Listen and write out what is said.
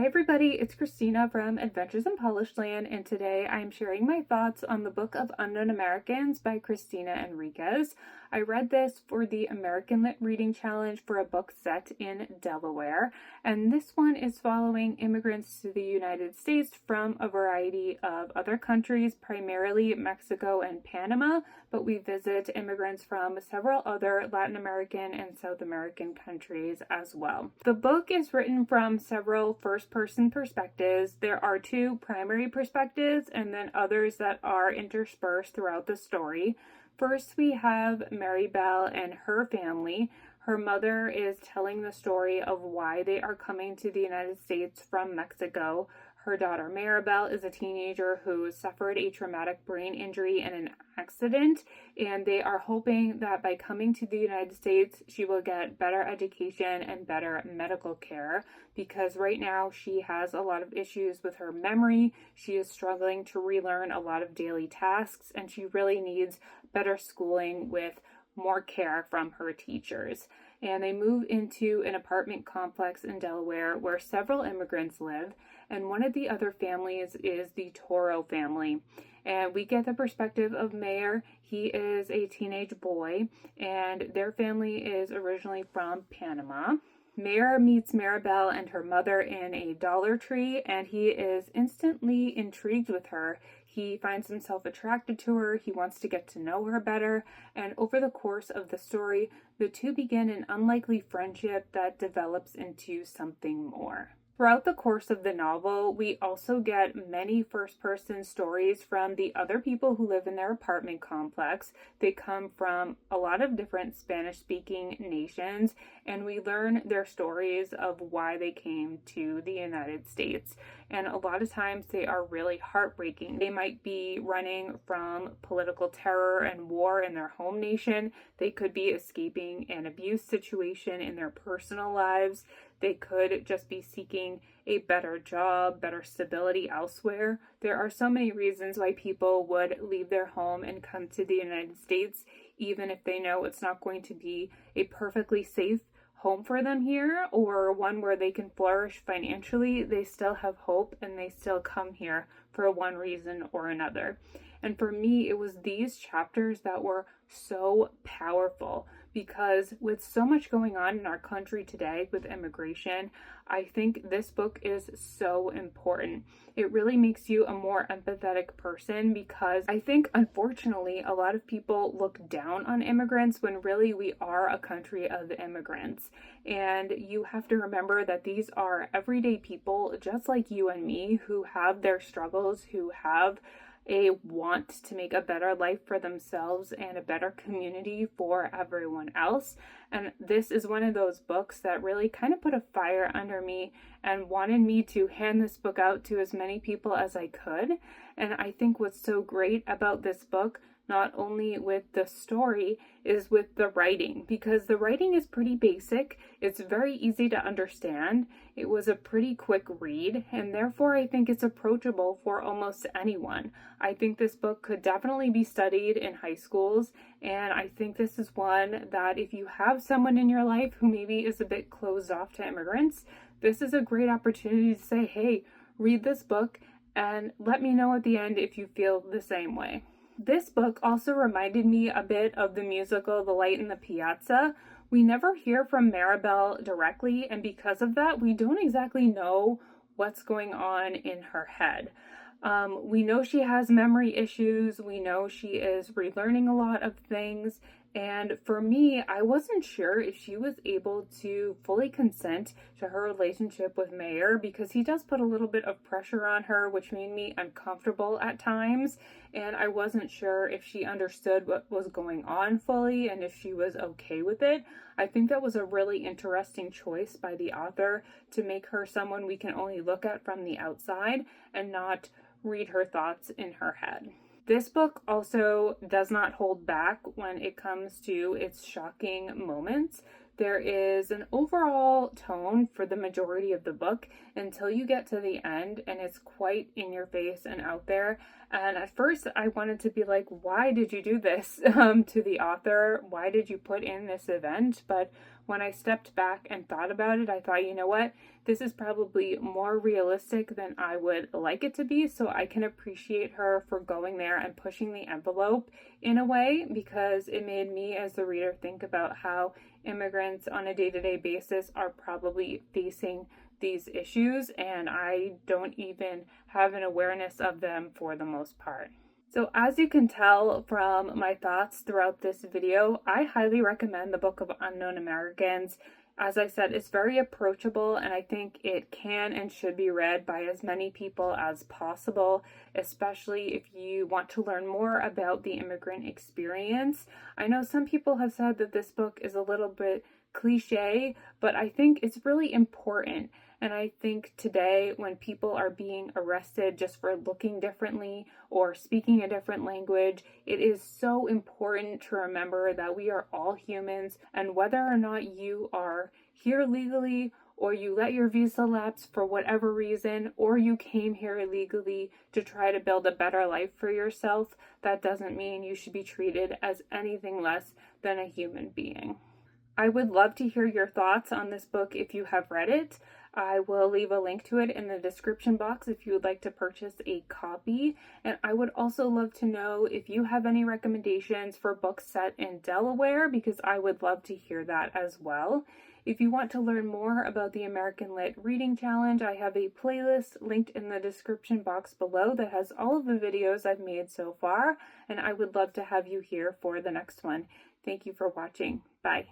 everybody, it's Christina from Adventures in Polished Land, and today I'm sharing my thoughts on the book of Unknown Americans by Cristina Henríquez. I read this for the American Lit Reading Challenge for a book set in Delaware, and this one is following immigrants to the United States from a variety of other countries, primarily Mexico and Panama, but we visit immigrants from several other Latin American and South American countries as well. The book is written from several first-person perspectives. There are two primary perspectives and then others that are interspersed throughout the story. First, we have Maribel and her family. Her mother is telling the story of why they are coming to the United States from Mexico. Her daughter Maribel is a teenager who suffered a traumatic brain injury in an accident, and they are hoping that by coming to the United States, she will get better education and better medical care, because right now she has a lot of issues with her memory. She is struggling to relearn a lot of daily tasks, and she really needs better schooling with more care from her teachers. And they move into an apartment complex in Delaware where several immigrants live, and one of the other families is the Toro family. And we get the perspective of Mayor. He is a teenage boy, and their family is originally from Panama. Mayor meets Maribel and her mother in a Dollar Tree, and he is instantly intrigued with her. He finds himself attracted to her, he wants to get to know her better, and over the course of the story, the two begin an unlikely friendship that develops into something more. Throughout the course of the novel, we also get many first-person stories from the other people who live in their apartment complex. They come from a lot of different Spanish-speaking nations, and we learn their stories of why they came to the United States. And a lot of times they are really heartbreaking. They might be running from political terror and war in their home nation. They could be escaping an abuse situation in their personal lives. They could just be seeking a better job, better stability elsewhere. There are so many reasons why people would leave their home and come to the United States, even if they know it's not going to be a perfectly safe home for them here or one where they can flourish financially. They still have hope and they still come here for one reason or another. And for me, it was these chapters that were so powerful, because with so much going on in our country today with immigration, I think this book is so important. It really makes you a more empathetic person, because I think, unfortunately, a lot of people look down on immigrants when really we are a country of immigrants. And you have to remember that these are everyday people just like you and me, who have their struggles, who have a want to make a better life for themselves and a better community for everyone else. And this is one of those books that really kind of put a fire under me and wanted me to hand this book out to as many people as I could. And I think what's so great about this book, not only with the story, is with the writing, because the writing is pretty basic. It's very easy to understand. It was a pretty quick read, and therefore I think it's approachable for almost anyone. I think this book could definitely be studied in high schools, and I think this is one that if you have someone in your life who maybe is a bit closed off to immigrants, this is a great opportunity to say, hey, read this book and let me know at the end if you feel the same way. This book also reminded me a bit of the musical The Light in the Piazza. We never hear from Maribel directly, and because of that, we don't exactly know what's going on in her head. We know she has memory issues. We know she is relearning a lot of things. And for me, I wasn't sure if she was able to fully consent to her relationship with Mayor, because he does put a little bit of pressure on her, which made me uncomfortable at times. And I wasn't sure if she understood what was going on fully and if she was okay with it. I think that was a really interesting choice by the author to make her someone we can only look at from the outside and not read her thoughts in her head. This book also does not hold back when it comes to its shocking moments. There is an overall tone for the majority of the book until you get to the end, and it's quite in your face and out there. And at first I wanted to be like, why did you do this to the author? Why did you put in this event? But when I stepped back and thought about it, I thought, you know what? This is probably more realistic than I would like it to be, so I can appreciate her for going there and pushing the envelope in a way, because it made me as the reader think about how immigrants on a day-to-day basis are probably facing these issues, and I don't even have an awareness of them for the most part. So as you can tell from my thoughts throughout this video, I highly recommend the Book of Unknown Americans. As I said, it's very approachable, and I think it can and should be read by as many people as possible, especially if you want to learn more about the immigrant experience. I know some people have said that this book is a little bit cliche, but I think it's really important. And I think today, when people are being arrested just for looking differently or speaking a different language, it is so important to remember that we are all humans, and whether or not you are here legally, or you let your visa lapse for whatever reason, or you came here illegally to try to build a better life for yourself, that doesn't mean you should be treated as anything less than a human being. I would love to hear your thoughts on this book if you have read it. I will leave a link to it in the description box if you would like to purchase a copy. And I would also love to know if you have any recommendations for books set in Delaware, because I would love to hear that as well. If you want to learn more about the American Lit Reading Challenge, I have a playlist linked in the description box below that has all of the videos I've made so far, and I would love to have you here for the next one. Thank you for watching. Bye.